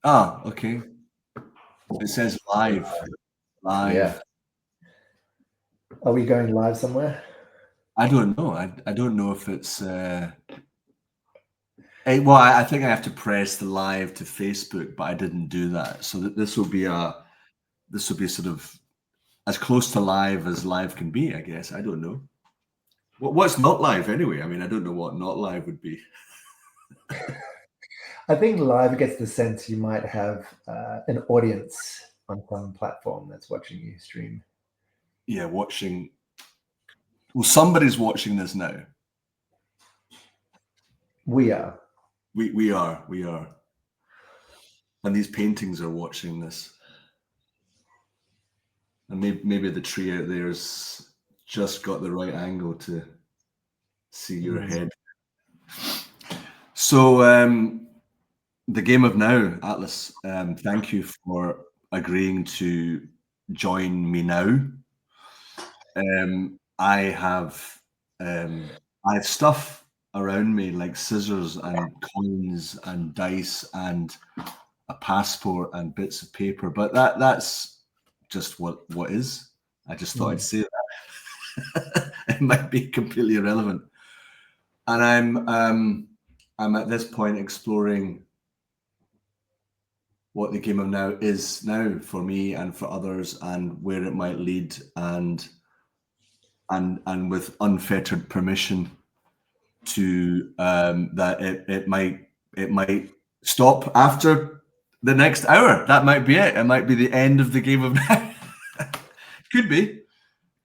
Ah, okay. It says live. Yeah. Live. Are we going live somewhere? I don't know. I don't know if it's well, I think I have to press the live to Facebook, but I didn't do that. So this will be sort of as close to live as live can be, I guess. I don't know. What's not live anyway? I mean, I don't know what not live would be. I think live gets the sense you might have an audience on some platform that's watching you stream. Yeah, watching. Well, somebody's watching this now. We are. We are, and these paintings are watching this, and maybe the tree out there's just got the right angle to see your head. So, the game of now, Atlas. Thank you for agreeing to join me now. I have stuff around me like scissors and coins and dice and a passport and bits of paper, but that's just what is. I just thought I'd say that. It might be completely irrelevant, and I'm at this point exploring what the game of now is now for me and for others, and where it might lead, and with unfettered permission to that it might stop after the next hour. That might be it. It might be the end of the game of now. Could be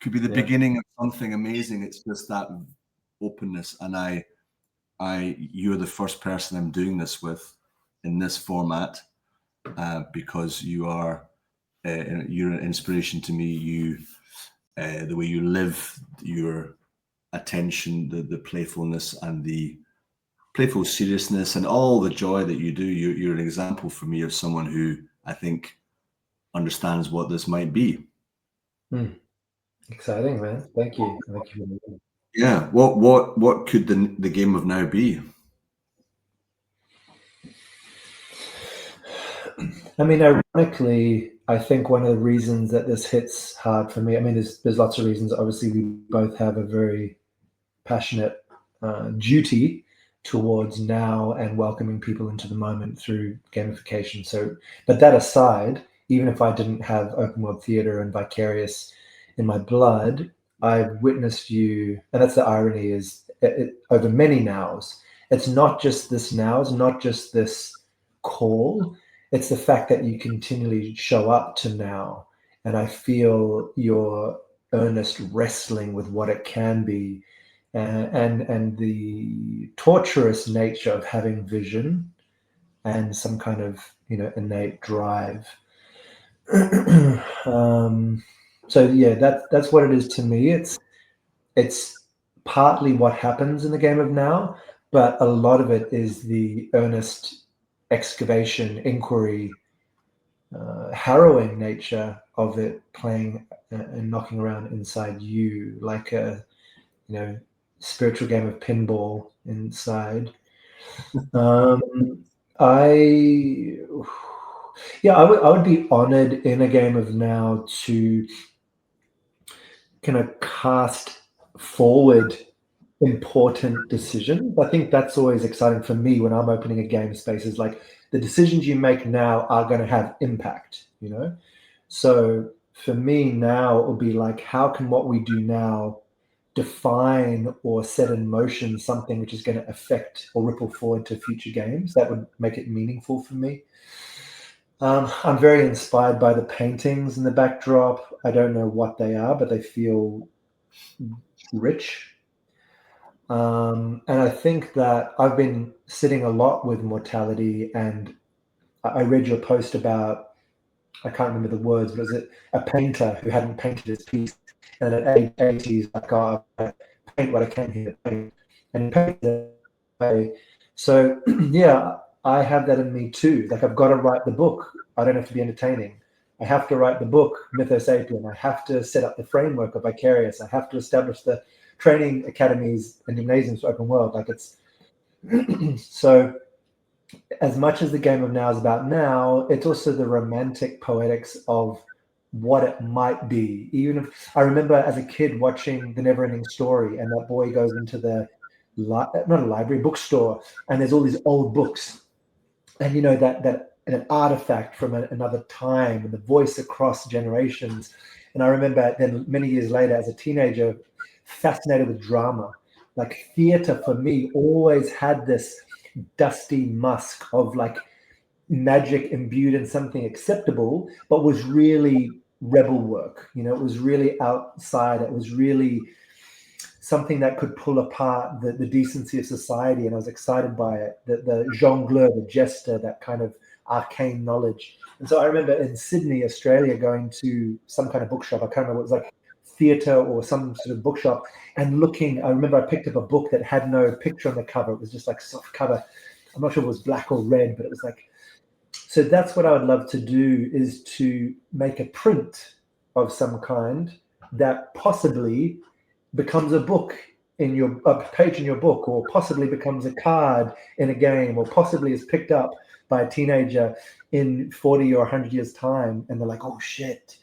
the beginning of something amazing. It's just that openness, and you're the first person I'm doing this with in this format, because you're an inspiration to me. The way you live, your attention, the playfulness, and the playful seriousness, and all the joy that you do. You're an example for me of someone who I think understands what this might be. Exciting, man. Thank you. Thank you. Yeah. What could the game of now be? I mean, ironically, I think one of the reasons that this hits hard for me, I mean, there's lots of reasons. Obviously, we both have a very passionate duty towards now and welcoming people into the moment through gamification. So, but that aside, even if I didn't have open world theater and vicarious in my blood, I've witnessed you, and that's the irony, is over many nows. It's not just this now, it's not just this call, it's the fact that you continually show up to now. And I feel your earnest wrestling with what it can be, and the torturous nature of having vision and some kind of innate drive. So yeah, that's what it is to me. It's partly what happens in the game of now, but a lot of it is the earnest excavation, inquiry, harrowing nature of it playing and knocking around inside you like a spiritual game of pinball inside. I would be honored in a game of now to kind of cast forward important decisions. I think that's always exciting for me when I'm opening a game space, is like the decisions you make now are going to have impact, So for me now, it will be like, how can what we do now define or set in motion something which is going to affect or ripple forward to future games that would make it meaningful for me. I'm very inspired by the paintings in the backdrop. I don't know what they are, but they feel rich. And I think that I've been sitting a lot with mortality, and I read your post about, I can't remember the words, but was it a painter who hadn't painted his piece, and at age 80 he's like, oh, I paint what I can here, paint, and he painted it. So yeah, I have that in me too. Like, I've got to write the book. I don't have to be entertaining. I have to write the book Mythos Sapien. I have to set up the framework of Vicarious. I have to establish the training academies and gymnasiums for open world. Like, it's so as much as the game of now is about now, it's also the romantic poetics of what it might be. Even if I remember as a kid watching The Neverending Story, and that boy goes into the not a library, bookstore, and there's all these old books, and that an artifact from another time, and the voice across generations. And I remember then many years later, as a teenager, fascinated with drama. Like theater for me always had this dusty musk of like magic imbued in something acceptable, but was really rebel work. It was really outside. It was really something that could pull apart the decency of society. And I was excited by it. The jongleur, the jester, that kind of arcane knowledge. And so I remember in Sydney, Australia, going to some kind of bookshop. I can't remember, it was like theatre or some sort of bookshop, and looking. I remember I picked up a book that had no picture on the cover. It was just like soft cover. I'm not sure if it was black or red, but it was like. So that's what I would love to do, is to make a print of some kind that possibly becomes a book a page in your book, or possibly becomes a card in a game, or possibly is picked up by a teenager in 40 or 100 years time, and they're like, oh shit,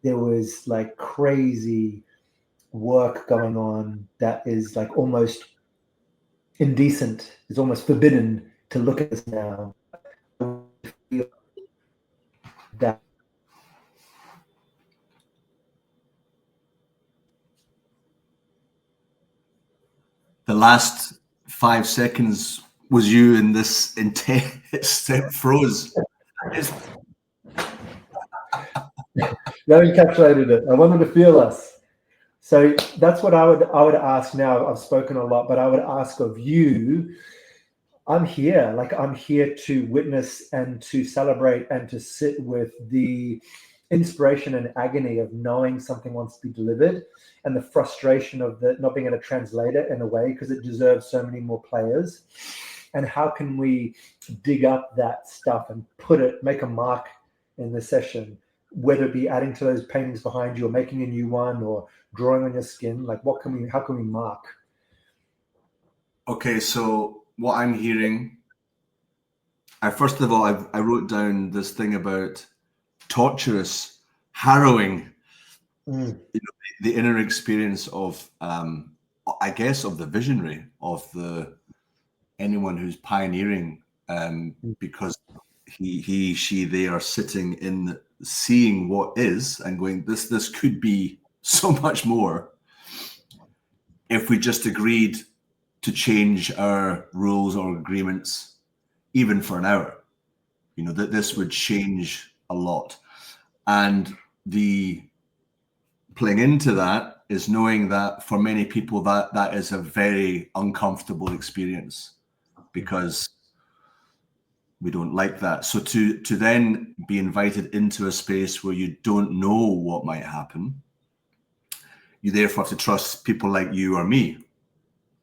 there was like crazy work going on that is like almost indecent. It's almost forbidden to look at this now. That The last 5 seconds was you in this intense froze. That encapsulated it. I wanted to feel us. So that's what I would ask now. I've spoken a lot, but I would ask of you. I'm here. I'm here to witness and to celebrate and to sit with the inspiration and agony of knowing something wants to be delivered, and the frustration of not being able to translate it in a way because it deserves so many more players. And how can we dig up that stuff and make a mark in the session, whether it be adding to those paintings behind you or making a new one or drawing on your skin? How can we mark? Okay, so what I'm hearing, first of all, I wrote down this thing about torturous, harrowing, the inner experience of, I guess, of the visionary, of anyone who's pioneering, because they are sitting in seeing what is and going, this could be so much more if we just agreed to change our rules or agreements, even for an hour. That this would change a lot. And the playing into that is knowing that for many people that is a very uncomfortable experience, because we don't like that. So to then be invited into a space where you don't know what might happen, you therefore have to trust people like you or me,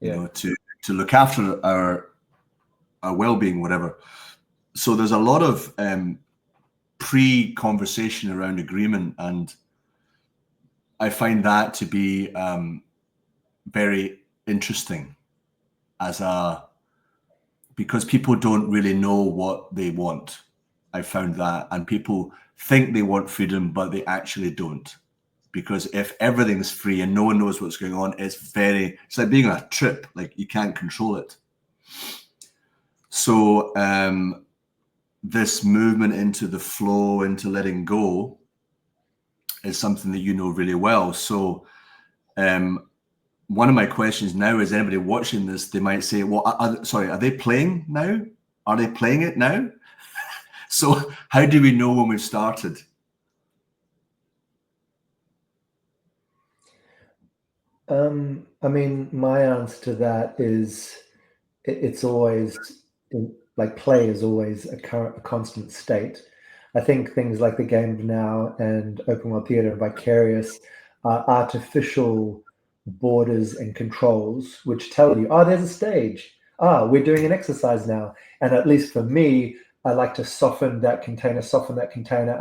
to look after our well-being, whatever. So there's a lot of pre-conversation around agreement, and I find that to be very interesting because people don't really know what they want. I found that, and people think they want freedom, but they actually don't. Because if everything's free and no one knows what's going on, it's like being on a trip, like you can't control it. So this movement into the flow, into letting go, is something that you know really well. So one of my questions now is, anybody watching this, they might say, well, are they playing now? Are they playing it now? So how do we know when we've started? I mean, my answer to that is it's always like play is always a constant state. I think things like the game of now and open world theater and vicarious are artificial borders and controls which tell you, oh, there's a stage. We're doing an exercise now. And at least for me, I like to soften that container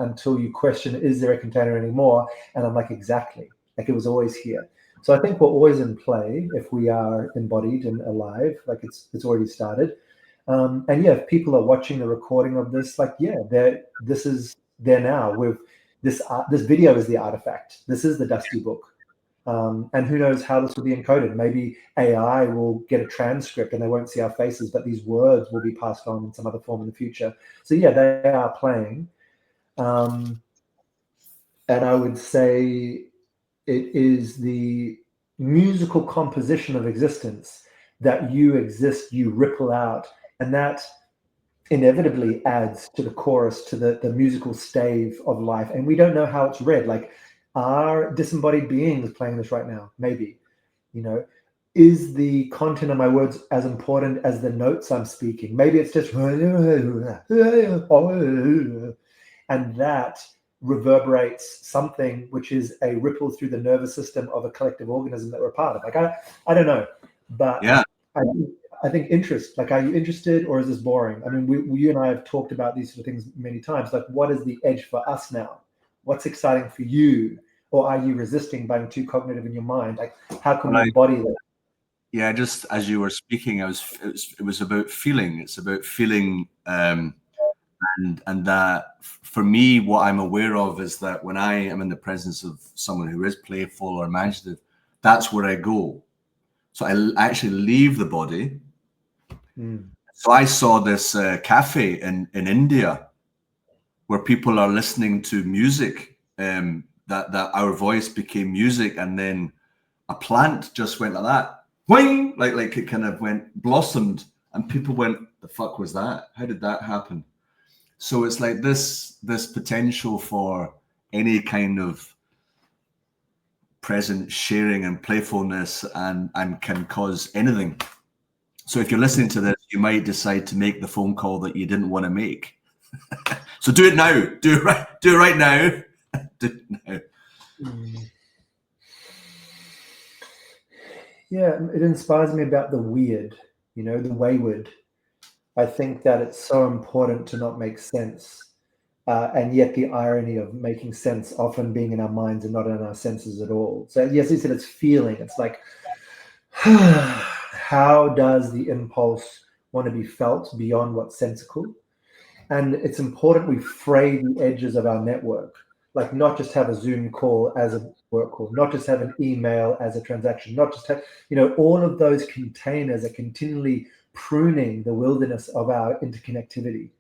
until you question, is there a container anymore? And I'm like, exactly. Like it was always here. So I think we're always in play if we are embodied and alive, like it's already started. And yeah, if people are watching the recording of this, like, yeah, this is there now. With this video is the artifact. This is the Dusty Book. And who knows how this will be encoded? Maybe AI will get a transcript and they won't see our faces, but these words will be passed on in some other form in the future. So yeah, they are playing. And I would say it is the musical composition of existence that you exist, you ripple out, and that inevitably adds to the chorus, to the musical stave of life. And we don't know how it's read. Like, are disembodied beings playing this right now? Maybe. Is the content of my words as important as the notes I'm speaking? Maybe it's just and that reverberates something which is a ripple through the nervous system of a collective organism that we're part of. Like, I don't know, but Yeah. I think interest, like, are you interested or is this boring? I mean, you and I have talked about these sort of things many times. Like, what is the edge for us now? What's exciting for you? Or are you resisting being too cognitive in your mind? Like, how can we embody that? Yeah, just as you were speaking, it was about feeling. It's about feeling, and that for me, what I'm aware of is that when I am in the presence of someone who is playful or imaginative, that's where I go. So I actually leave the body. So I saw this cafe in India where people are listening to music, that our voice became music, and then a plant just went like that, wing, like it kind of went blossomed, and people went, "The fuck was that? How did that happen?" So it's like this potential for any kind of present sharing and playfulness, and can cause anything. So if you're listening to this, you might decide to make the phone call that you didn't want to make. So do it now. Do it right now. Do it now. Yeah, it inspires me about the weird, the wayward. I think that it's so important to not make sense. And yet the irony of making sense often being in our minds and not in our senses at all. So yes, you said it's feeling. It's like, how does the impulse want to be felt beyond what's sensical? And it's important we fray the edges of our network, like not just have a Zoom call as a work call, not just have an email as a transaction, not just have, all of those containers are continually pruning the wilderness of our interconnectivity.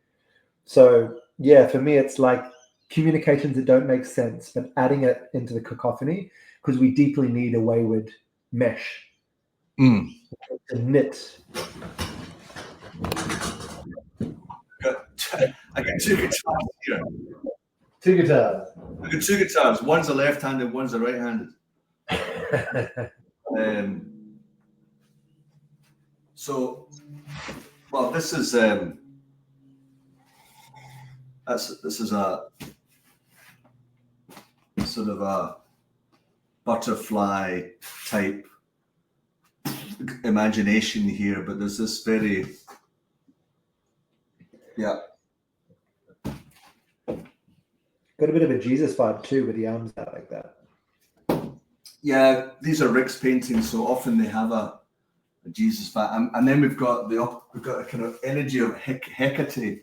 So yeah, for me, it's like communications that don't make sense, but adding it into the cacophony, because we deeply need a wayward mesh to knit. I got two guitars here. Two guitars. I got two guitars. One's a left-handed, one's a right-handed. So, well, this is a sort of a butterfly type imagination here, but there's this very, yeah. Got a bit of a Jesus vibe too, with the arms out like that. Yeah, these are Rick's paintings, so often they have a Jesus vibe, and then we've got a kind of energy of Hecate.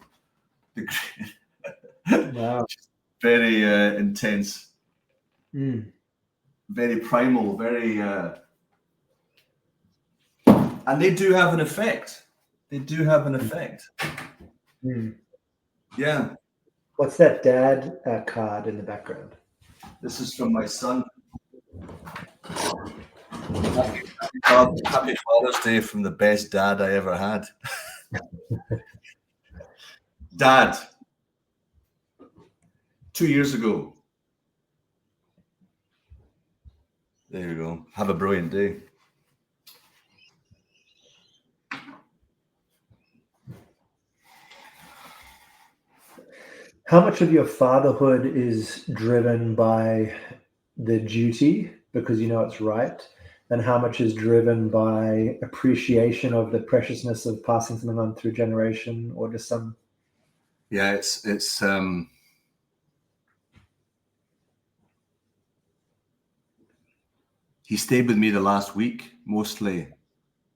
Wow. Very intense, very primal, very, and they do have an effect. Yeah. What's that dad card in the background? This is from my son. Happy Father's Day from the best dad I ever had. Dad, 2 years ago. There you go. Have a brilliant day. How much of your fatherhood is driven by the duty because it's right, and how much is driven by appreciation of the preciousness of passing something on through generation, or just some? Yeah, it's he stayed with me the last week mostly,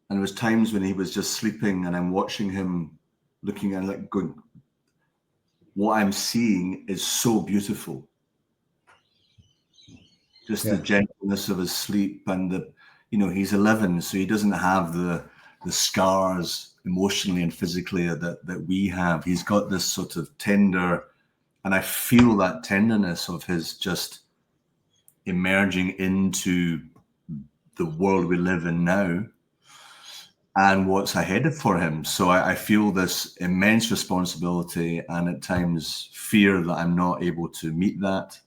And there was times when he was just sleeping and I'm watching him looking and like going, what I'm seeing is so beautiful. Just the gentleness of his sleep and the, he's 11, so he doesn't have the scars emotionally and physically that we have. He's got this sort of tender, and I feel that tenderness of his just emerging into the world we live in now and what's ahead for him. So I feel this immense responsibility and at times fear that I'm not able to meet that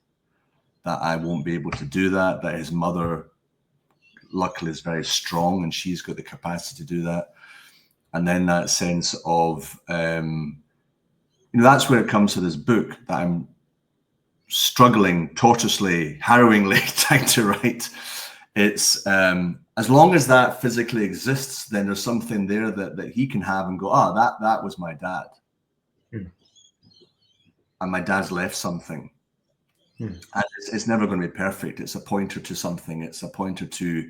I won't be able to do that his mother luckily is very strong and she's got the capacity to do that. And then that sense of, that's where it comes to this book that I'm struggling tortuously, harrowingly trying to write. It's as long as that physically exists, then there's something there that he can have and go, that was my dad. And my dad's left something. And it's never going to be perfect. It's a pointer to something. It's a pointer to,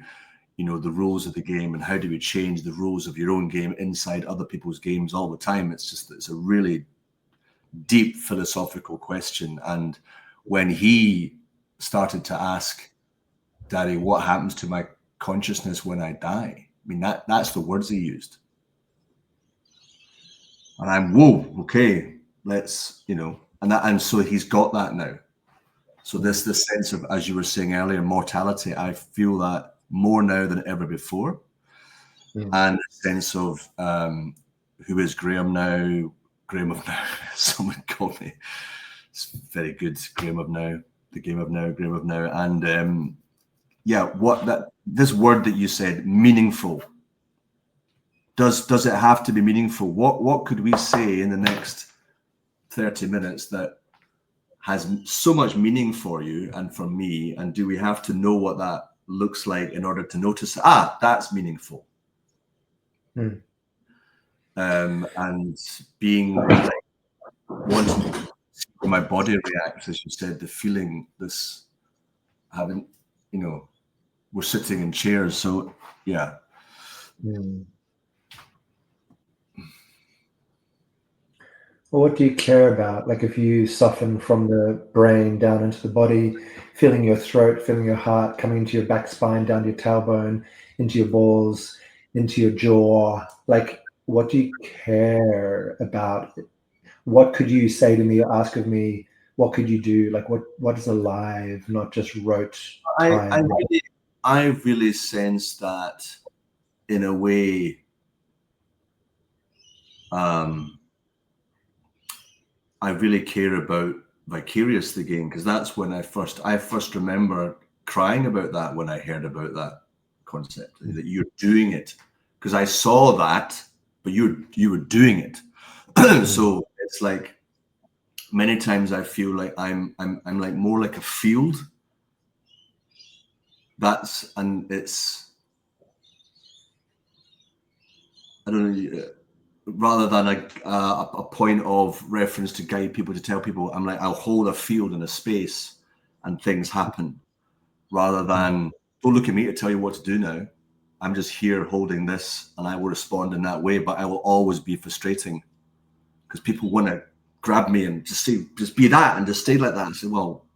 the rules of the game and how do we change the rules of your own game inside other people's games all the time. It's a really deep philosophical question. And when he started to ask, Daddy, what happens to my consciousness when I die? I mean, that's the words he used. And I'm, whoa, okay, let's, and so he's got that now. So this sense of, as you were saying earlier, mortality, I feel that more now than ever before. And a sense of who is Graham now? Graham of now. Someone called me. It's very good. Graham of now. The game of now. Graham of now. And this word that you said, meaningful. Does it have to be meaningful? What could we say in the next 30 minutes that has so much meaning for you and for me? And do we have to know what that looks like in order to notice, that's meaningful? And being like, wanting to see how my body reacts, as you said, the feeling, this having, we're sitting in chairs. So, yeah. Well, what do you care about? Like if you soften from the brain down into the body, feeling your throat, feeling your heart, coming into your back spine, down to your tailbone, into your balls, into your jaw, like what do you care about? What could you say to me or ask of me? What could you do? Like what is alive, not just rote time? I really sense that in a way, I really care about vicarious the game, because that's when I first remember crying about that when I heard about that concept, that you're doing it, because I saw that, but you were doing it. So it's like many times I feel like I'm like more like a field. It's I don't know. Rather than a point of reference to guide people, to tell people, I'm like, I'll hold a field in a space and things happen, rather than, don't look at me to tell you what to do now. I'm just here holding this and I will respond in that way, but I will always be frustrating because people want to grab me and just say, just be that and just stay like that. And say, well,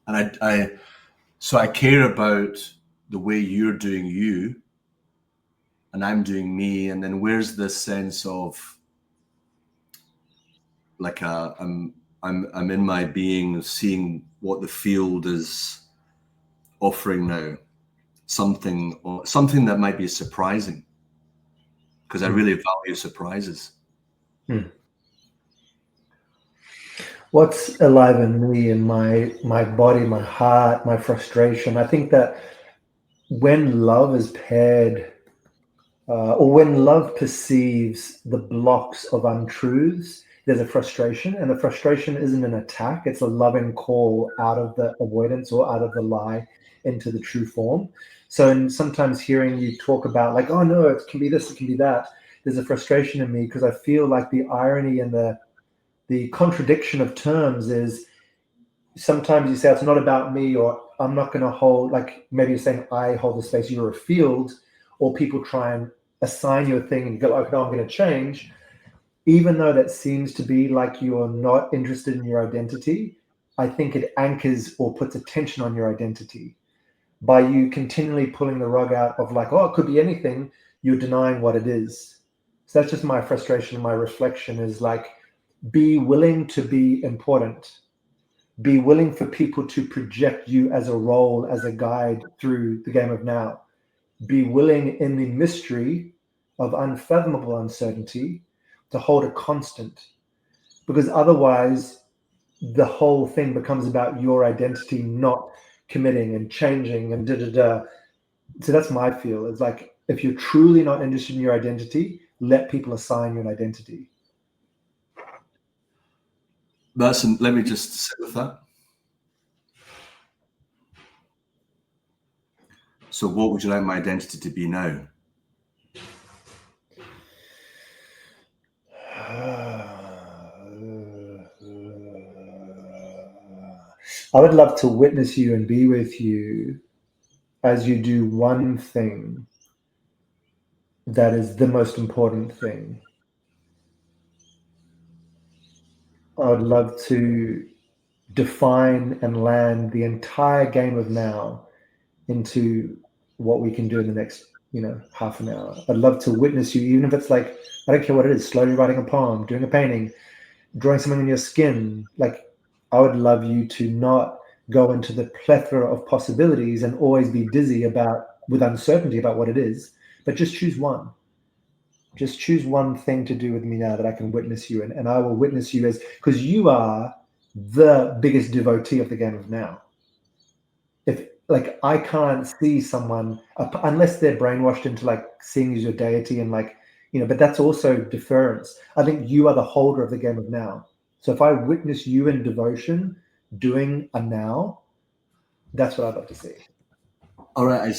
and so I care about the way you're doing you and I'm doing me. And then where's this sense of like I'm in my being seeing what the field is offering now, something that might be surprising, because I really value surprises. What's alive in me, in my body, my heart, my frustration? I think that when love is paired, or when love perceives the blocks of untruths, there's a frustration, and the frustration isn't an attack. It's a loving call out of the avoidance or out of the lie into the true form. So in sometimes hearing you talk about like, oh no, it can be this, it can be that, there's a frustration in me because I feel like the irony and the contradiction of terms is sometimes you say it's not about me, or I'm not going to hold, like maybe you're saying I hold the space, you're a field, or people try and assign you a thing and you go like, no, I'm going to change. Even though that seems to be like you're not interested in your identity, I think it anchors or puts attention on your identity. By you continually pulling the rug out of like, oh, it could be anything, you're denying what it is. So that's just my frustration, my reflection is like, be willing to be important. Be willing for people to project you as a role, as a guide through the game of now. Be willing in the mystery of unfathomable uncertainty to hold a constant, because otherwise the whole thing becomes about your identity not committing and changing and da. So that's my feel. It's like, if you're truly not interested in your identity, let people assign you an identity. Let me just sit with that. So what would you like my identity to be now? I would love to witness you and be with you as you do one thing that is the most important thing. I would love to define and land the entire game of now into what we can do in the next, half an hour. I'd love to witness you, even if it's like, I don't care what it is, slowly writing a poem, doing a painting, drawing something in your skin. Like, I would love you to not go into the plethora of possibilities and always be dizzy with uncertainty about what it is, but just choose one. Just choose one thing to do with me now that I can witness you in, and I will witness you because you are the biggest devotee of the game of now. If like, I can't see someone unless they're brainwashed into like seeing you as your deity and like, but that's also deference. I think you are the holder of the game of now. So if I witness you in devotion doing a now, that's what I'd love to see. All right.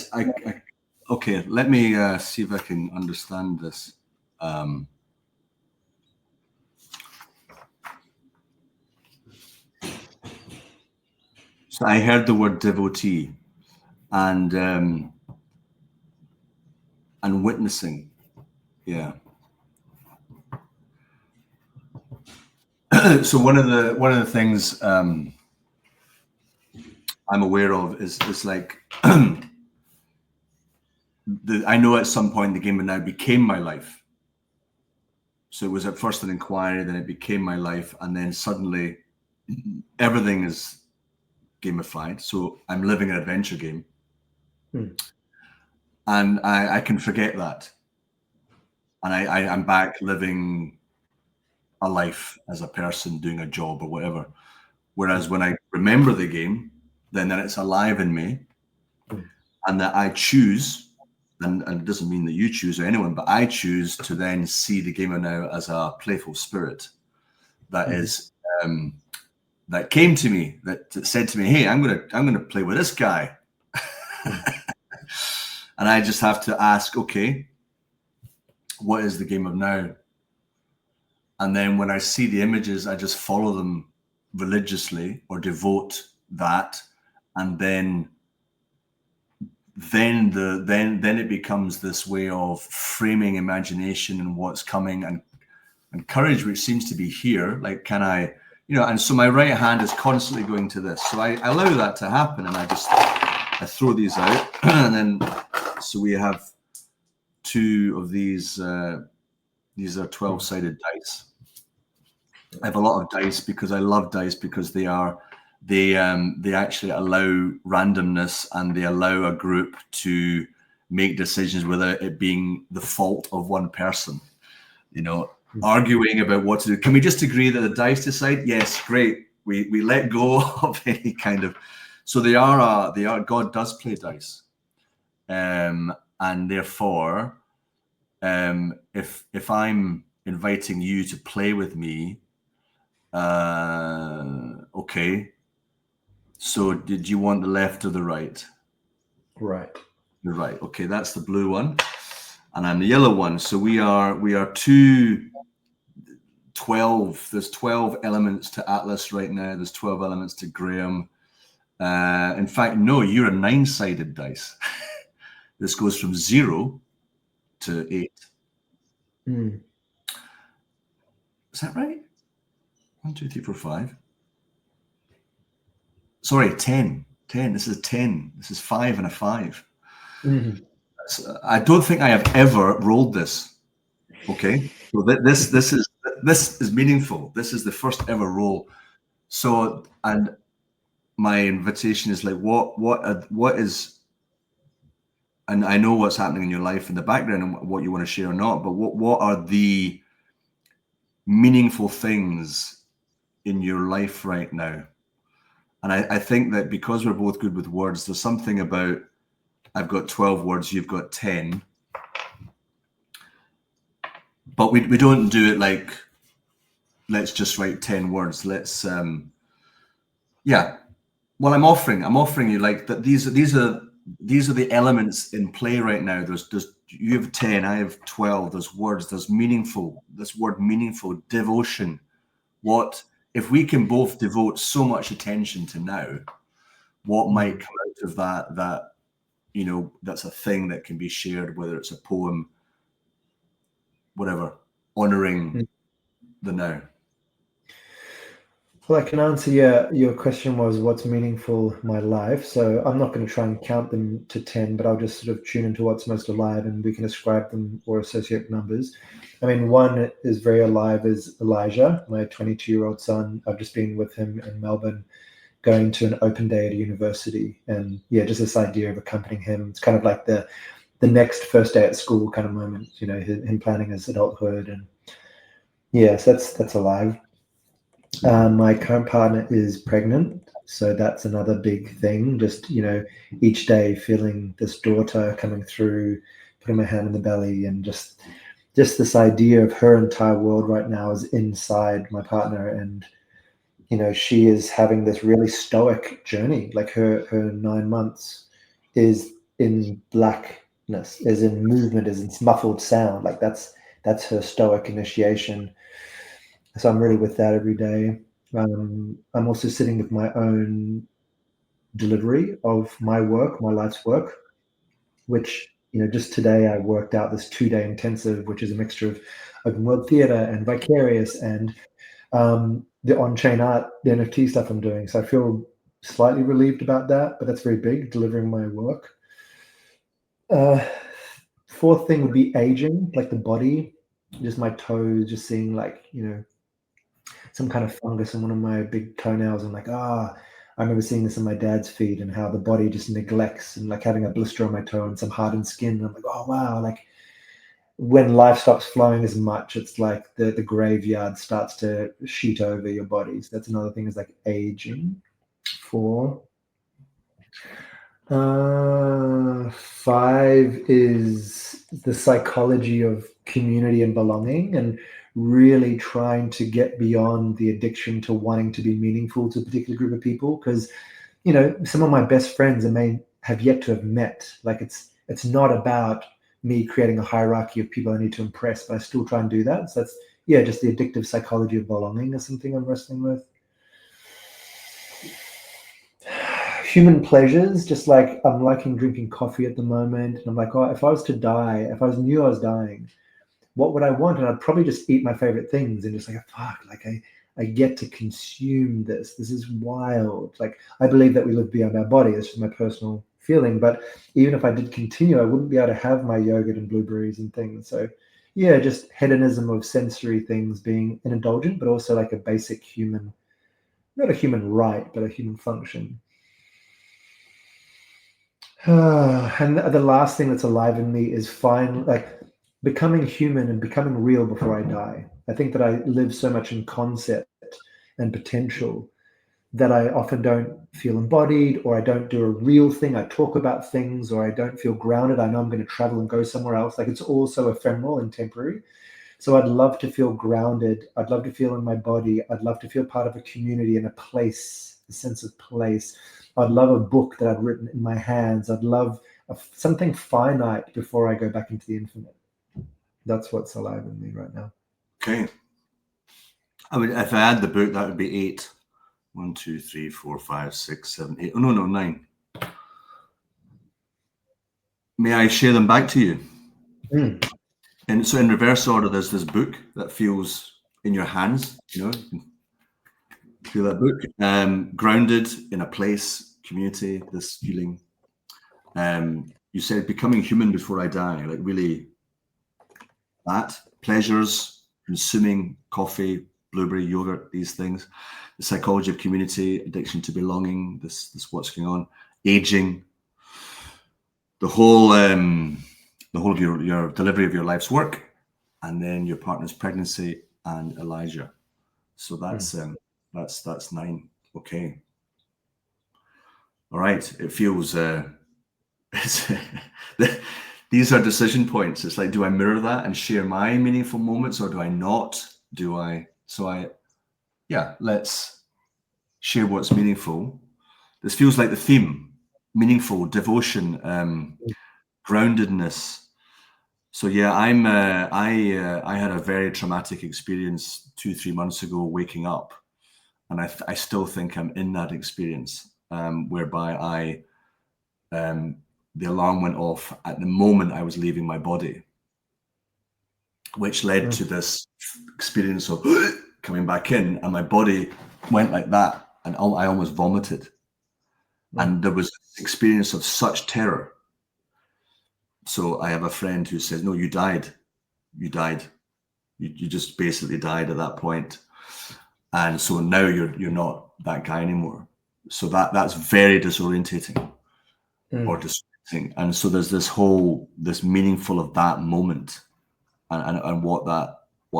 Okay. Let me see if I can understand this. So I heard the word devotee and witnessing. Yeah. So one of the things I'm aware of is like I know at some point the game of now became my life. So it was at first an inquiry, then it became my life, and then suddenly everything is gamified. So I'm living an adventure game. And I can forget that. And I'm back living a life as a person doing a job or whatever. Whereas when I remember the game, then it's alive in me, and that I choose, and it doesn't mean that you choose or anyone, but I choose to then see the game of now as a playful spirit that is that came to me, that said to me, "Hey, I'm gonna play with this guy," and I just have to ask, okay, what is the game of now? And then when I see the images, I just follow them religiously or devote that, and then it becomes this way of framing imagination and what's coming and courage, which seems to be here. Like, can I, and so my right hand is constantly going to this. So I allow that to happen, and I throw these out, and then so we have two of these. These are 12-sided dice. I have a lot of dice because I love dice because they actually allow randomness, and they allow a group to make decisions without it being the fault of one person. Arguing about what to do. Can we just agree that the dice decide? Yes, great. We let go of any kind of. So they are. God does play dice, and therefore, if I'm inviting you to play with me, okay. So did you want the left or the right? Right. The right. Okay, that's the blue one, and I'm the yellow one. So we are two 12. There's 12 elements to Atlas right now. There's 12 elements to Graham. In fact, no, you're a 9-sided dice. This goes from 0 to 8. Mm. Is that right? 1, 2, 3, 4, 5. Sorry, 10. 10. This is 10. This is 5 and a 5. Mm-hmm. I don't think I have ever rolled this. Okay, so this is meaningful. This is the first ever roll. So, and my invitation is like, what is, and I know what's happening in your life in the background and what you want to share or not, but what are the meaningful things in your life right now? And I think that because we're both good with words, there's something about, I've got 12 words, you've got 10. But we don't do it like, let's just write 10 words. Let's, yeah. Well, I'm offering you like that. These are the elements in play right now. There's you have 10, I have 12. There's words. There's meaningful. This word meaningful, devotion. What if we can both devote so much attention to now? What might come out of that? That that's a thing that can be shared, whether it's a poem, whatever, honoring the now. Well, I can answer your question was what's meaningful in my life. So I'm not going to try and count them to 10, but I'll just sort of tune into what's most alive and we can ascribe them or associate numbers. I mean, one is very alive is Elijah, my 22-year-old son. I've just been with him in Melbourne going to an open day at a university. And yeah, just this idea of accompanying him. It's kind of like the next first day at school kind of moment, him planning his adulthood. And yes, that's alive. My current partner is pregnant, so that's another big thing. Just each day feeling this daughter coming through, putting my hand in the belly, and just this idea of her entire world right now is inside my partner, and she is having this really stoic journey. Like her 9 months is in blackness, is in movement, is in muffled sound. Like that's her stoic initiation. So I'm really with that every day. I'm also sitting with my own delivery of my work, my life's work, which, just today I worked out this 2-day intensive, which is a mixture of open world theater and vicarious and the on-chain art, the NFT stuff I'm doing. So I feel slightly relieved about that, but that's very big, delivering my work. Fourth thing would be aging, like the body, just my toes, just seeing like, some kind of fungus in one of my big toenails. And like, I remember seeing this in my dad's feed and how the body just neglects and like having a blister on my toe and some hardened skin. And I'm like, oh, wow. Like when life stops flowing as much, it's like the graveyard starts to sheet over your body. So that's another thing is like aging. 4. 5 is the psychology of community and belonging and really trying to get beyond the addiction to wanting to be meaningful to a particular group of people. Because, some of my best friends I may have yet to have met. Like it's not about me creating a hierarchy of people I need to impress, but I still try and do that. So that's, just the addictive psychology of belonging is something I'm wrestling with. Human pleasures, just like I'm liking drinking coffee at the moment. And I'm like, if I was to die, if I knew I was dying, what would I want? And I'd probably just eat my favorite things and just like, fuck, like I get to consume this. This is wild. Like I believe that we live beyond our body. This is my personal feeling. But even if I did continue, I wouldn't be able to have my yogurt and blueberries and things. So yeah, just hedonism of sensory things being an indulgent, but also like a basic human, not a human right, but a human function. And the last thing that's alive in me is becoming human and becoming real before I die. I think that I live so much in concept and potential that I often don't feel embodied, or I don't do a real thing. I talk about things, or I don't feel grounded. I know I'm going to travel and go somewhere else. Like it's all so ephemeral and temporary. So I'd love to feel grounded. I'd love to feel in my body. I'd love to feel part of a community and a place, a sense of place. I'd love a book that I'd written in my hands. I'd love something finite before I go back into the infinite. That's what's alive in me right now. Okay. I mean, if I had the book, that would be 8. 1, 2, 3, 4, 5, 6, 7, 8. Oh, no, 9. May I share them back to you? Mm. And so in reverse order, there's this book that feels in your hands, you can feel that book. Grounded in a place, community, this feeling. You said becoming human before I die, like really that. Pleasures, consuming coffee, blueberry yogurt, these things. The psychology of community, addiction to belonging, this what's going on. Aging, the whole of your delivery of your life's work, and then your partner's pregnancy and Elijah. So that's 9. Okay. All right. It feels these are decision points. It's like, do I mirror that and share my meaningful moments, or do I not? Let's share what's meaningful. This feels like the theme: meaningful, devotion, groundedness. So yeah, I had a very traumatic experience 2-3 months ago, waking up, and I still think I'm in that experience, whereby the alarm went off at the moment I was leaving my body, which led to this experience of coming back in, and my body went like that, and I almost vomited, and there was this experience of such terror. So I have a friend who says, "No, you died. You died. You just basically died at that point." And so now you're not that guy anymore. So that's very disorientating or distracting. And so there's this meaningful of that moment and what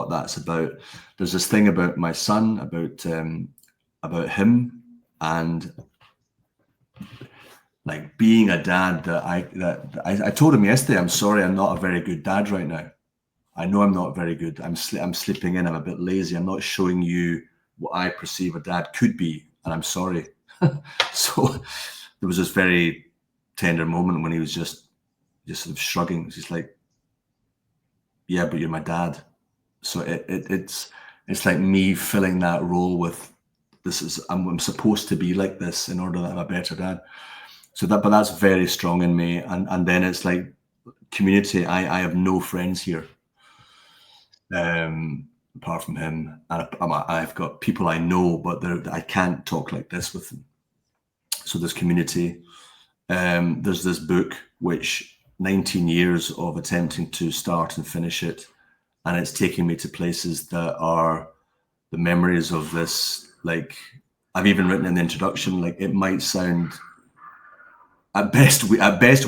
that's about. There's this thing about my son, about him, and like being a dad that I told him yesterday, I'm sorry, I'm not a very good dad right now. I know I'm not very good. I'm slipping in. I'm a bit lazy. I'm not showing you what I perceive a dad could be, and I'm sorry. So there was this very tender moment when he was just sort of shrugging. He's like, "Yeah, but you're my dad." So it's like me filling that role with I'm supposed to be like this in order that I'm a better dad. So but that's very strong in me. And then it's like community. I have no friends here. Apart from him, and I've got people I know, but I can't talk like this with them. So there's community. There's this book, which 19 years of attempting to start and finish it, and it's taking me to places that are the memories of this. Like I've even written in the introduction, like it might sound at best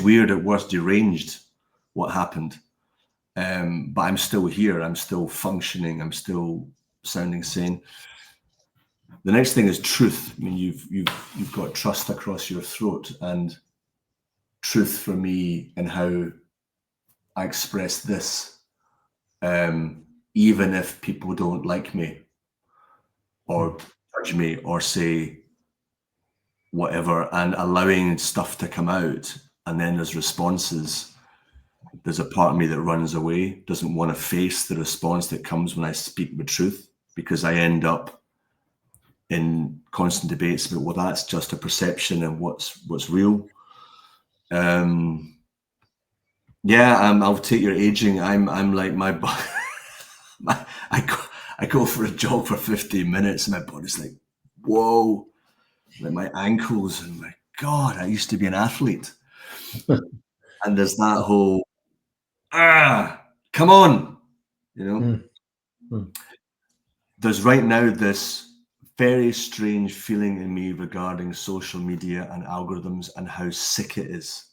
weird, at worst deranged, what happened. But I'm still here. I'm still functioning. I'm still sounding sane. The next thing is truth. I mean, you've got trust across your throat, and truth for me and how I express this, even if people don't like me or judge me or say whatever, and allowing stuff to come out, and then there's responses. There's a part of me that runs away, doesn't want to face the response that comes when I speak the truth, because I end up in constant debates about, well, that's just a perception and what's real. I'll take your aging. I'm like I go for a jog for 15 minutes and my body's like, whoa, like my ankles, and my God, I used to be an athlete. And there's that whole, come on, There's right now this very strange feeling in me regarding social media and algorithms and how sick it is.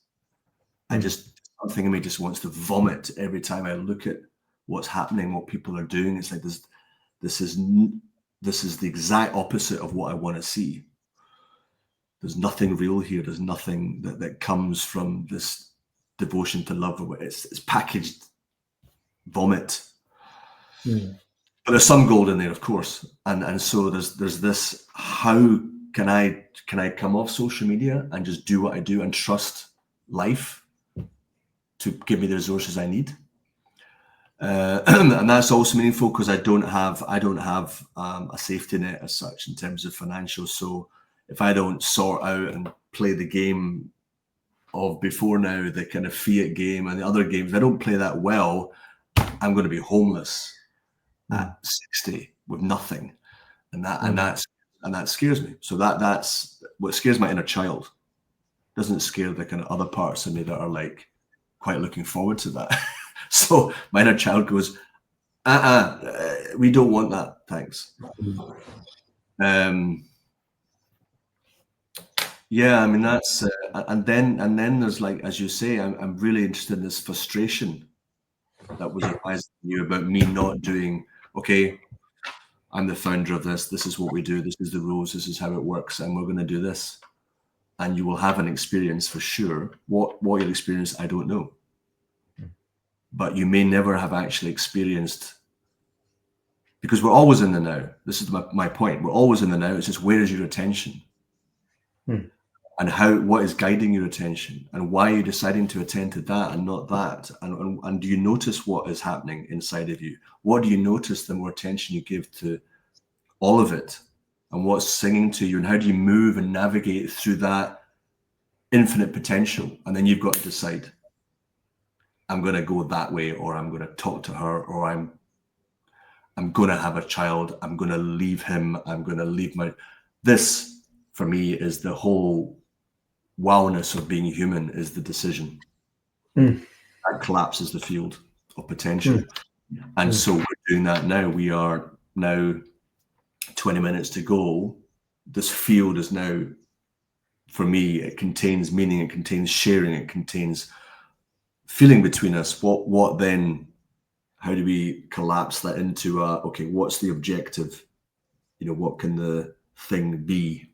Something in me just wants to vomit every time I look at what's happening, what people are doing. It's like this is the exact opposite of what I want to see. There's nothing real here. There's nothing that comes from this devotion to love. It's packaged vomit. But there's some gold in there, of course. And so there's this, how can I come off social media and just do what I do and trust life to give me the resources I need? And that's also meaningful because I don't have a safety net as such in terms of financial. So if I don't sort out and play the game of before now, the kind of fiat game and the other games, if I don't play that well, I'm going to be homeless at 60 with nothing, and that scares me. So that's what scares my inner child. Doesn't scare the kind of other parts of me that are like quite looking forward to that. So my inner child goes, we don't want that, thanks. Yeah, I mean that's and then there's, like, as you say, I'm really interested in this frustration that was arising in you about me not doing. Okay, I'm the founder of this. This is what we do. This is the rules. This is how it works, and we're going to do this. And you will have an experience for sure. What you'll experience, I don't know. But you may never have actually experienced, because we're always in the now. This is my point. We're always in the now. It's just, where is your attention? And what is guiding your attention, and why are you deciding to attend to that and not that? And do you notice what is happening inside of you? What do you notice the more attention you give to all of it, and what's singing to you, and how do you move and navigate through that infinite potential? And then you've got to decide, I'm going to go that way, or I'm going to talk to her, or I'm going to have a child. I'm going to leave him. I'm going to leave this for me is the whole wowness of being human, is the decision. That collapses the field of potential. And so we're doing that now. We are now 20 minutes to go. This field is now, for me, it contains meaning, it contains sharing, it contains feeling between us. What then, how do we collapse that into okay, what's the objective? What can the thing be?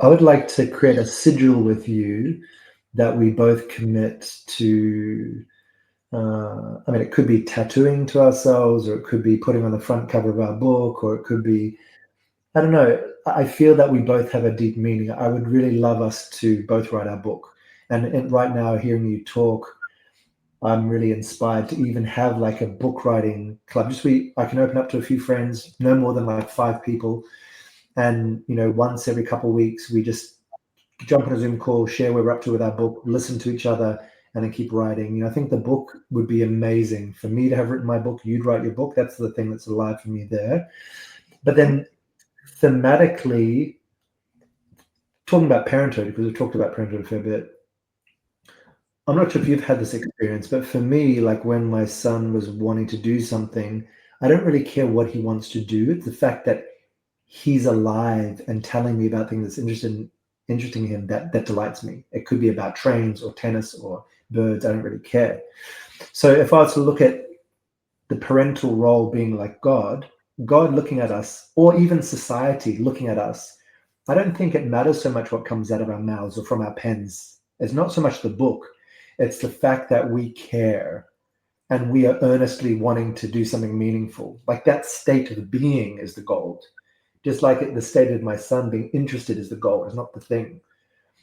I would like to create a sigil with you that we both commit to. I mean, it could be tattooing to ourselves, or it could be putting on the front cover of our book, or it could be, I don't know. I feel that we both have a deep meaning. I would really love us to both write our book. And right now, hearing you talk, I'm really inspired to even have like a book writing club. I can open up to a few friends, no more than like 5 people. And, once every couple of weeks, we just jump on a Zoom call, share where we're up to with our book, listen to each other, and then keep writing. I think the book would be amazing for me to have written my book. You'd write your book. That's the thing that's alive for me there. But then thematically, talking about parenthood, because we've talked about parenthood a fair bit, I'm not sure if you've had this experience, but for me, like when my son was wanting to do something, I don't really care what he wants to do. It's the fact that he's alive and telling me about things that's interesting him that delights me. It could be about trains or tennis or birds. I don't really care. So if I was to look at the parental role being like God looking at us, or even society looking at us, I don't think it matters so much what comes out of our mouths or from our pens. It's not so much the book. It's the fact that we care and we are earnestly wanting to do something meaningful. Like that state of being is the gold. Just like the state of my son being interested is the goal, is not the thing.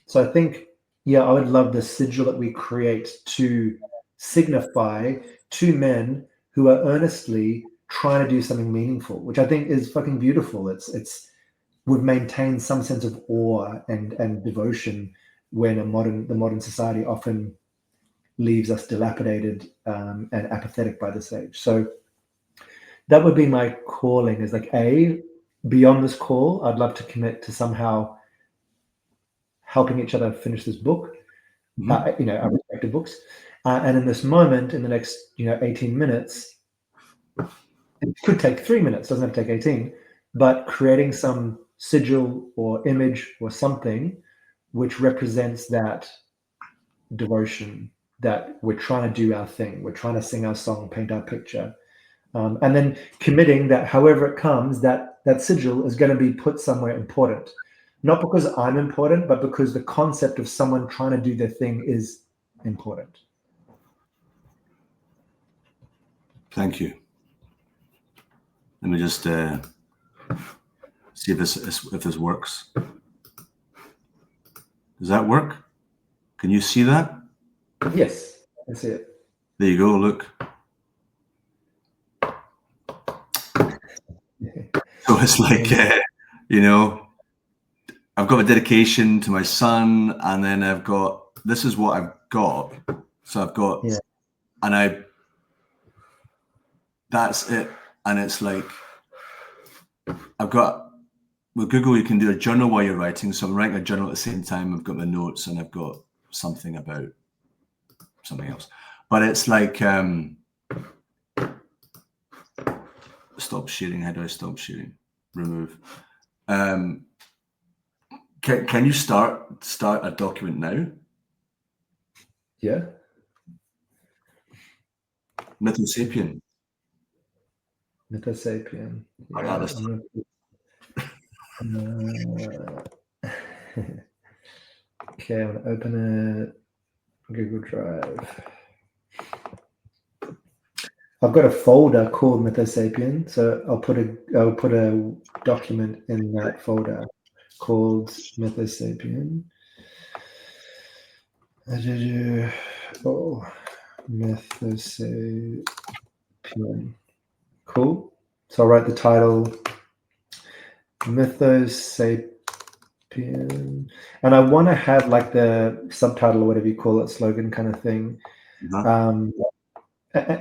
So I think, I would love the sigil that we create to signify to men who are earnestly trying to do something meaningful, which I think is fucking beautiful. We've maintained some sense of awe and devotion when the modern society often leaves us dilapidated and apathetic by this age. So that would be my calling, is like, beyond this call, I'd love to commit to somehow helping each other finish this book, our respective books. And in this moment, in the next, 18 minutes, it could take 3 minutes, doesn't have to take 18, but creating some sigil or image or something which represents that devotion, that we're trying to do our thing. We're trying to sing our song, paint our picture. And then committing that however it comes, that sigil is going to be put somewhere important. Not because I'm important, but because the concept of someone trying to do their thing is important. Thank you. Let me just see if this works. Does that work? Can you see that? Yes, I see it. There you go. Look. So it's like, you know, I've got a dedication to my son, and then I've got, this is what I've got. So I've got, and that's it. And it's like, I've got, with Google, you can do a journal while you're writing. So I'm writing a journal at the same time. I've got my notes and I've got something about something else. But it's like, stop sharing. How do I stop sharing? Remove. Can you start a document now? Yeah. Mythosapien. Mythosapien. Yeah. Okay, I'm gonna open a Google Drive. I've got a folder called Mythosapien, so I'll put a document in that folder called Mythosapien. Oh, Mythosapien. Cool. So I'll write the title Mythosapien. And I want to have like the subtitle or whatever you call it, slogan kind of thing.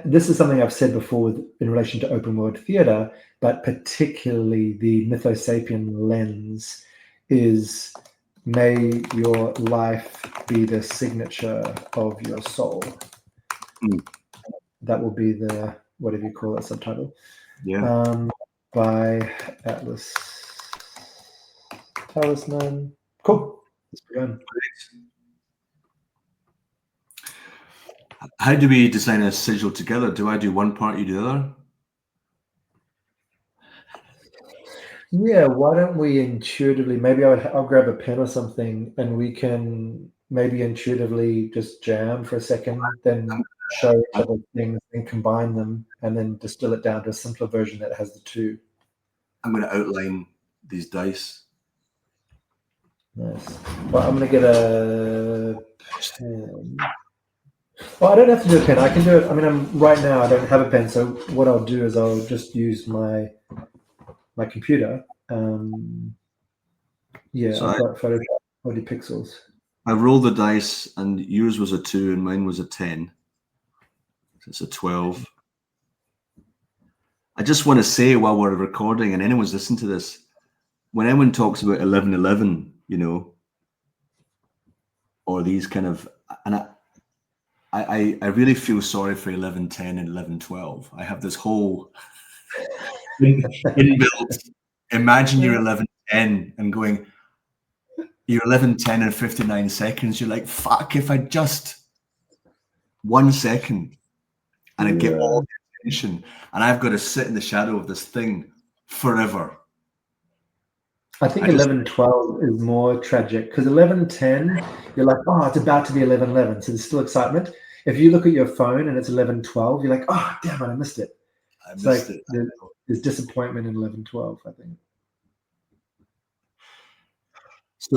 This is something I've said before in relation to open world theatre, but particularly the Mythosapien lens is, may your life be the signature of your soul. That will be the, whatever you call it, subtitle. Yeah. By Atlas Talisman. Cool. Let's begin. How do we design a sigil together? Do I do one part, you do the other? Yeah, why don't we intuitively, maybe I'll grab a pen or something and we can maybe intuitively just jam for a second, then show each other things and combine them and then distill it down to a simpler version that has the two. I'm going to outline these dice. Nice. Well, I'm going to get a pen. Well, I don't have to do a pen. I can do it. I mean, right now I don't have a pen, so what I'll do is I'll just use my computer. Yeah, so I've got Photoshop 40 pixels. I rolled the dice, and yours was a 2, and mine was a 10. So it's a 12. I just want to say while we're recording, and anyone's listening to this, when anyone talks about 1111, you know, or these kind of, and I really feel sorry for 1110 and 1112. I have this whole inbuilt, imagine you're 1110 and going, you're 1110 and 59 seconds. You're like, fuck, if I just 1 second and I get all the attention and I've got to sit in the shadow of this thing forever. I think 1112 is more tragic because 1110, you're like, oh, it's about to be 1111. So there's still excitement. If you look at your phone and it's 1112, you're like, oh, damn it, I missed it. There's disappointment in 1112, I think. So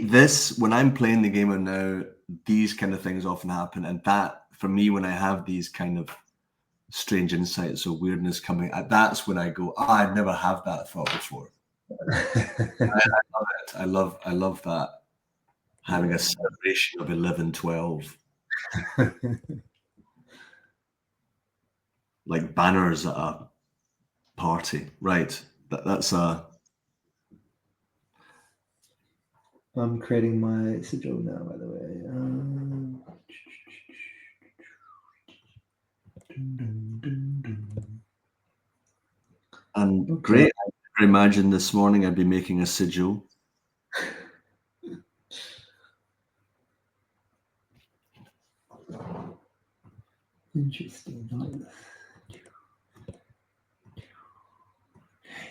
this, when I'm playing the game now, these kind of things often happen. And that, for me, when I have these kind of strange insights or weirdness coming, that's when I go, I never have that thought before. I love it. I love that. Having a celebration of 1112. Like banners at a party. Right. That's a... I'm creating my sigil now, by the way. And great. I never imagined this morning I'd be making a sigil. Interesting.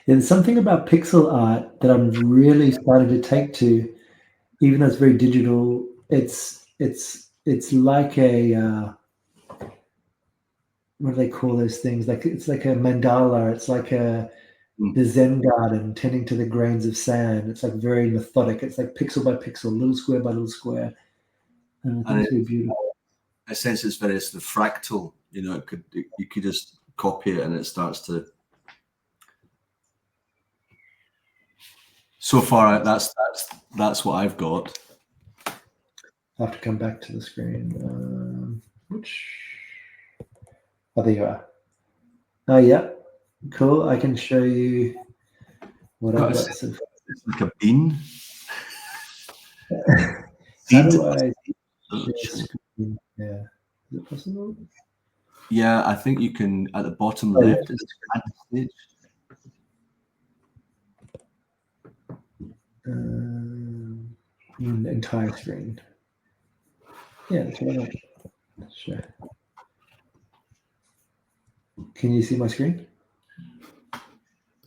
There's something about pixel art that I'm really starting to take to, even though it's very digital. It's like a what do they call those things? Like it's like a mandala. It's like the Zen garden, tending to the grains of sand. It's like very methodic. It's like pixel by pixel, little square by little square, and I think it's very beautiful. I sense it's very sort of fractal. You know, you could just copy it and it starts to So far, that's what I've got. I'll have to come back to the screen. Oh, there you are. Oh, yeah. Cool. I can show you what I've got so far. It's like a bean. How do I share screen? Yeah. Is it possible? Yeah, I think you can at the bottom Oh, left. yeah. Is add to stage. Entire screen. Yeah, that's what I want. Sure. Can you see my screen?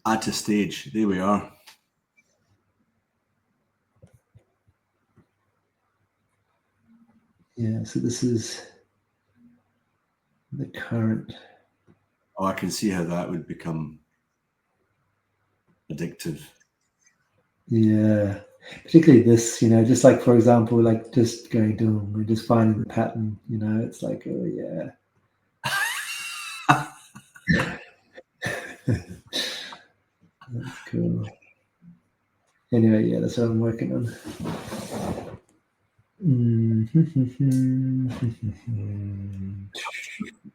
Add to stage. There we are. Yeah, so this is the current. Oh, I can see how that would become addictive. Yeah, particularly this, just like, for example, like just going doom, we're just finding the pattern, it's like, oh yeah. That's cool. Anyway, yeah, that's what I'm working on.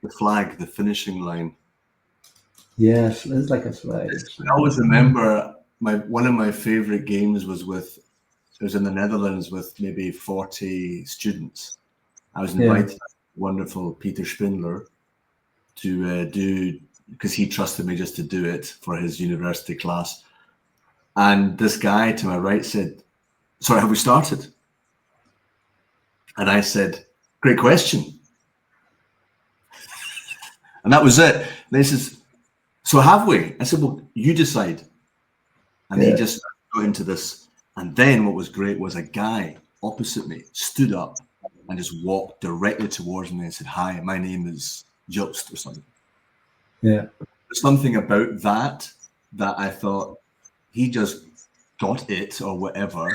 The flag, the finishing line. Yes, it's like a flag. I always remember one of my favorite games was in the Netherlands with maybe 40 students. I was invited by wonderful Peter Spindler to do, because he trusted me just to do it for his university class. And this guy to my right said, "Sorry, have we started?" And I said, "Great question." And that was it. And he says, "So have we?" I said, "Well, you decide." And he just got into this. And then what was great was a guy opposite me stood up and just walked directly towards me and said, "Hi, my name is Joost," or something. Yeah. There's something about that I thought he just got it or whatever.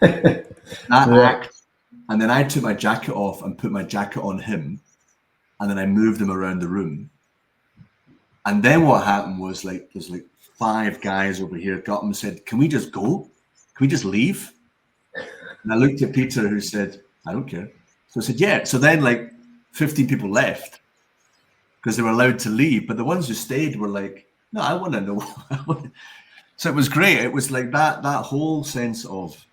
Act. And then I took my jacket off and put my jacket on him. And then I moved him around the room. And then what happened was there's 5 guys over here got him and said, "Can we just go? Can we just leave?" And I looked at Peter, who said, "I don't care." So I said, "Yeah." So then 15 people left because they were allowed to leave. But the ones who stayed were like, "No, I want to know." So it was great. It was like that whole sense of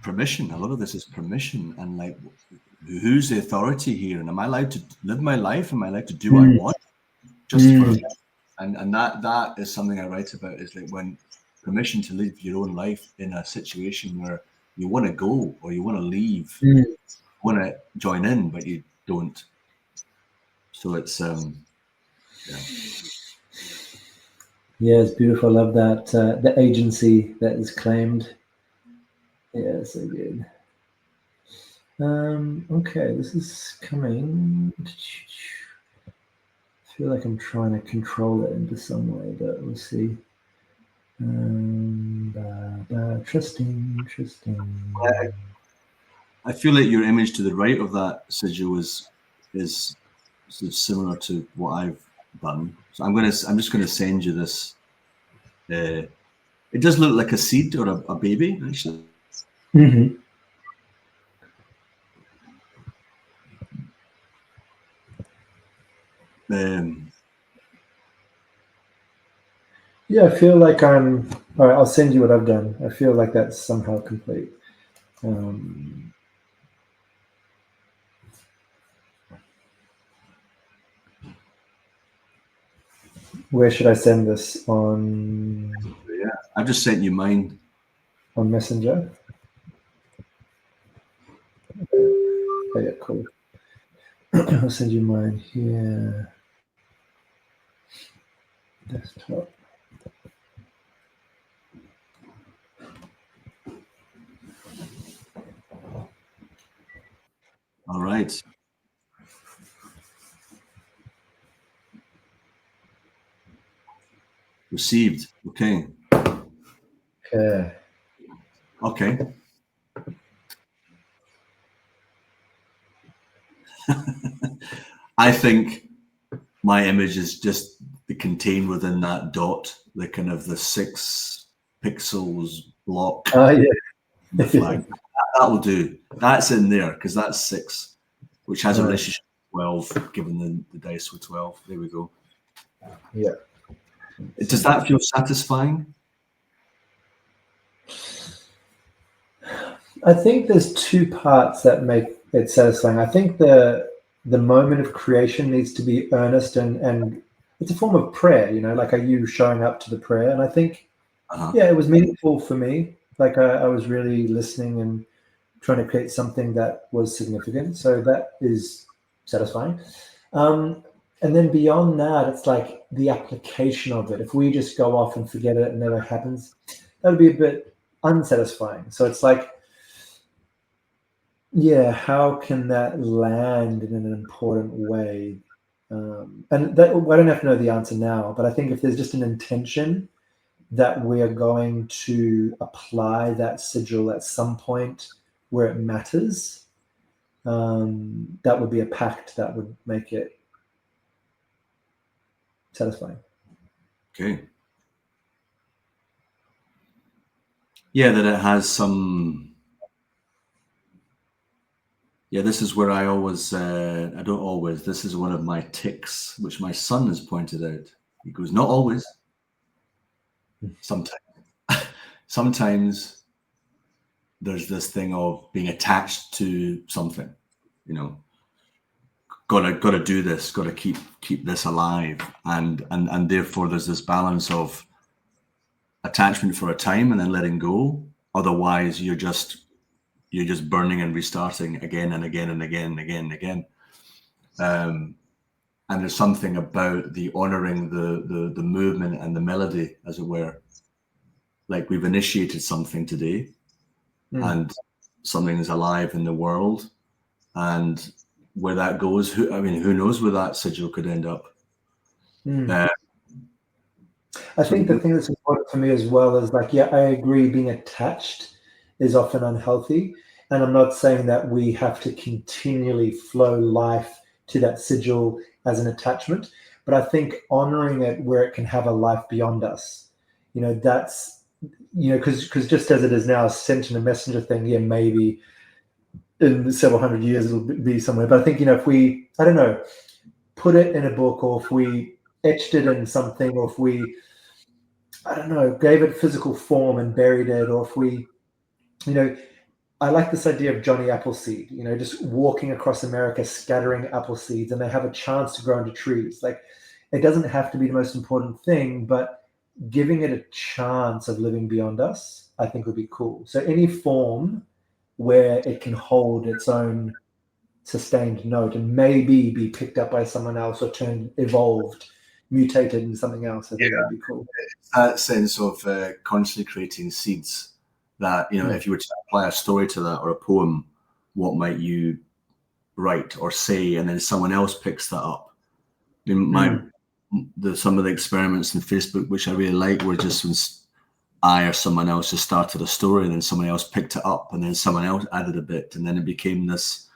permission. A lot of this is permission, and who's the authority here? And am I allowed to live my life? Am I allowed to do what I want? Just for and that is something I write about, is when permission to live your own life in a situation where you want to go or you want to leave, you want to join in, but you don't. So it's yeah, it's beautiful. I love that the agency that is claimed. Yeah, so good. Okay, this is coming. I feel like I'm trying to control it into some way, but we'll see. Interesting. I feel like your image to the right of that, Sigil, is similar to what I've done. So I'm just gonna send you this. It does look like a seed or a baby, actually. Mm-hmm. Yeah, I feel like I'm. All right, I'll send you what I've done. I feel like that's somehow complete. Where should I send this? On? Yeah, I've just sent you mine. On Messenger. Oh, yeah, cool. I'll send you mine here. Desktop. All right. Received. Okay. Okay. Okay. I think my image is just the contained within that dot, the kind of the 6 pixels block, Yeah. the flag. That will do. That's in there because that's 6, which has a relationship with 12, given the dice with 12. There we go. Yeah. Does that feel satisfying? I think there's 2 parts that make it satisfying. I think the moment of creation needs to be earnest and it's a form of prayer, like are you showing up to the prayer? And I think, it was meaningful for me. Like I was really listening and trying to create something that was significant. So that is satisfying. And then beyond that, it's like the application of it. If we just go off and forget it and never happens, that would be a bit unsatisfying. So it's like, how can that land in an important way? And that, I don't have to know the answer now, but I think if there's just an intention that we're going to apply that sigil at some point where it matters, that would be a pact that would make it satisfying. Okay. Yeah, that it has some. Yeah, this is where I always, I don't always, this is one of my tics, which my son has pointed out. He goes, not always. Sometimes. Sometimes there's this thing of being attached to something, gotta do this, gotta keep this alive. And therefore there's this balance of attachment for a time and then letting go. Otherwise you're just burning and restarting again and again and again and again and again. And there's something about the honoring the movement and the melody, as it were. Like we've initiated something today, and something is alive in the world, and where that goes, who knows where that sigil could end up. I think the thing that's important for me as well is like, I agree, being attached is often unhealthy. And I'm not saying that we have to continually flow life to that sigil as an attachment, but I think honoring it where it can have a life beyond us, that's, because just as it is now, a sentient messenger thing, maybe in several hundred years it'll be somewhere. But I think, if we, I don't know, put it in a book, or if we etched it in something, or if we, I don't know, gave it physical form and buried it, or if we, I like this idea of Johnny Appleseed, just walking across America, scattering apple seeds, and they have a chance to grow into trees. Like, it doesn't have to be the most important thing, but giving it a chance of living beyond us, I think would be cool. So any form where it can hold its own sustained note and maybe be picked up by someone else or evolved, mutated into something else, I think would be cool. That sense of constantly creating seeds that, if you were to apply a story to that or a poem, what might you write or say, and then someone else picks that up. Some of the experiments in Facebook, which I really like, were just when I or someone else just started a story, and then someone else picked it up, and then someone else added a bit, and then it became this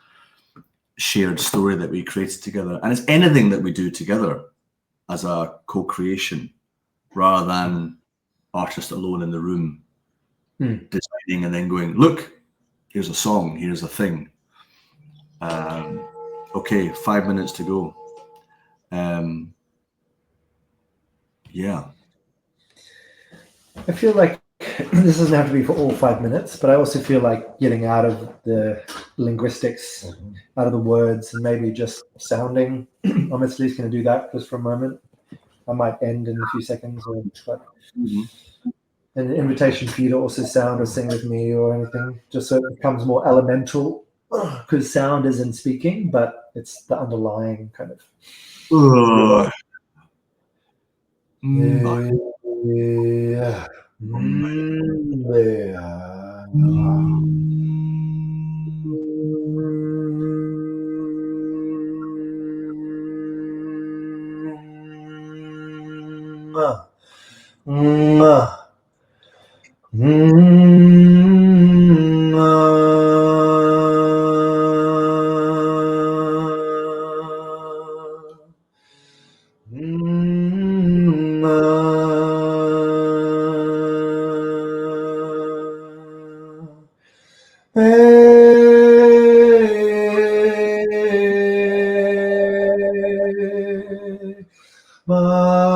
shared story that we created together. And it's anything that we do together as a co-creation, rather than artist alone in the room designing and then going, look, here's a song, here's a thing. Okay, 5 minutes to go. I feel like this doesn't have to be for all 5 minutes, but I also feel like getting out of the linguistics, out of the words, and maybe just sounding. I'm at least going to do that just for a moment. I might end in a few seconds, but an invitation for you to also sound or sing with me or anything, just so it becomes more elemental, because sound isn't speaking, but it's the underlying kind of. ma.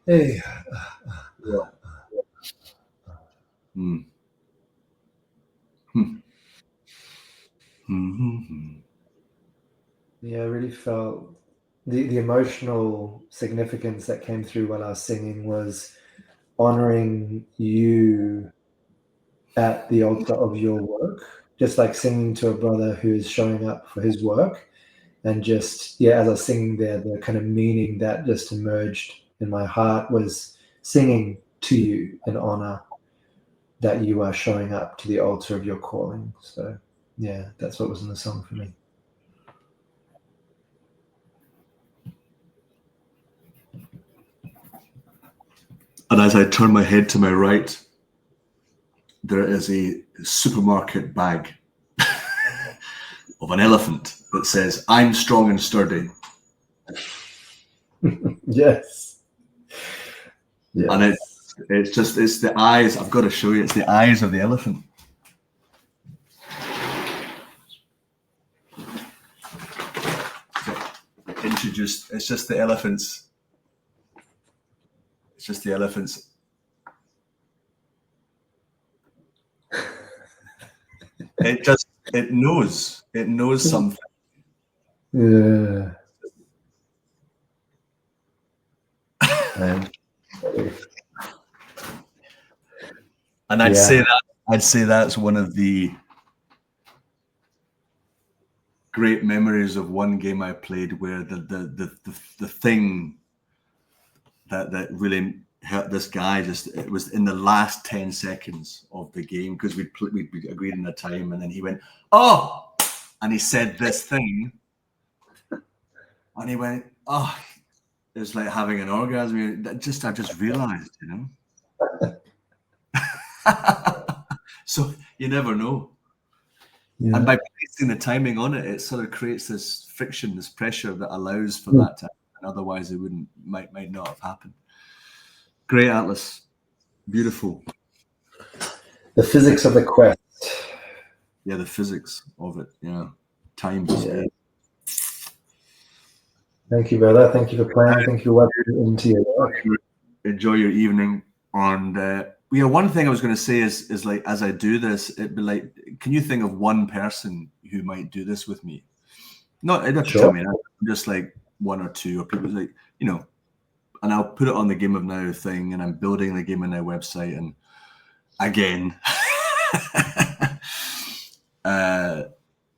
Hey. Yeah. Mm. Hmm. Mm-hmm. Yeah, I really felt the emotional significance that came through while I was singing was honoring you at the altar of your work, just like singing to a brother who is showing up for his work. And just, yeah, as I was singing there, the kind of meaning that just emerged in my heart was singing to you in honor that you are showing up to the altar of your calling. So, yeah, that's what was in the song for me. And as I turn my head to my right, there is a supermarket bag of an elephant that says, "I'm strong and sturdy." Yes. Yes. And it's the eyes. I've got to show you. It's the eyes of the elephant. Introduced. It's just the elephants. It's just the elephants. It knows. It knows something. Yeah. And I'd say that's one of the great memories of one game I played where the thing that really hurt this guy, it was in the last 10 seconds of the game, because we agreed on a time, and then he went, "Oh," and he said this thing, and he went, "Oh," it was like having an orgasm. I just realized, So you never know. Yeah. And by placing the timing on it, it sort of creates this friction, this pressure that allows for that to happen. And otherwise it might not have happened. Great, Atlas. Beautiful. The physics of the quest. Yeah, the physics of it. Yeah. Time. Yeah. Thank you, brother. Thank you for playing. Thank you for welcoming into your work. Enjoy your evening. And one thing I was going to say is like, as I do this, it'd be like, can you think of one person who might do this with me? Not to tell me that, just like one or two, or people like, and I'll put it on the Game of Now thing, and I'm building the Game of Now website, and again.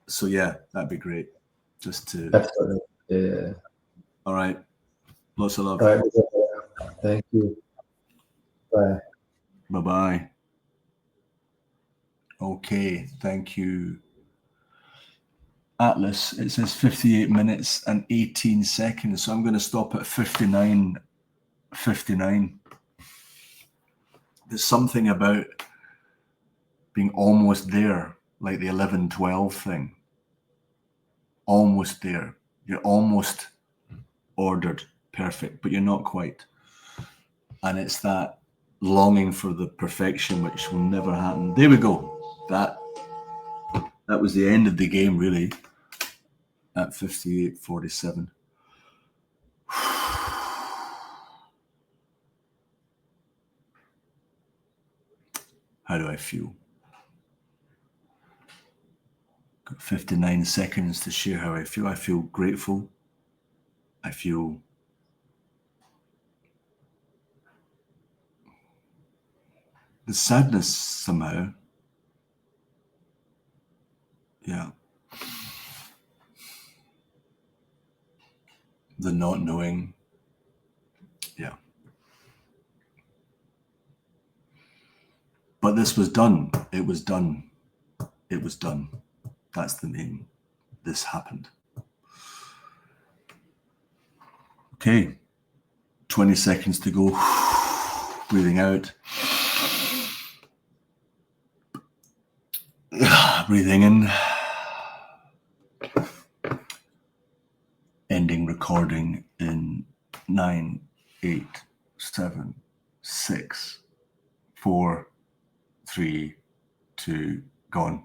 So yeah, that'd be great. Just to. Absolutely. Yeah. All right. Lots of love. All right. Thank you. Bye. Bye-bye. Okay, thank you. Atlas, it says 58 minutes and 18 seconds, so I'm going to stop at 59:59. There's something about being almost there, like the 11:12 thing. Almost there. You're almost ordered perfect, but you're not quite. And it's that longing for the perfection which will never happen. There we go. That was the end of the game, really, at 58:47. How do I feel? Got 59 seconds to share how I feel. I feel grateful. I feel the sadness somehow. Yeah. The not knowing. Yeah. But this was done. It was done. It was done. That's the name. This happened. Okay. 20 seconds to go. Breathing out. Breathing in. Ending recording in 9, 8, 7, 6, 4, 3, 2, gone.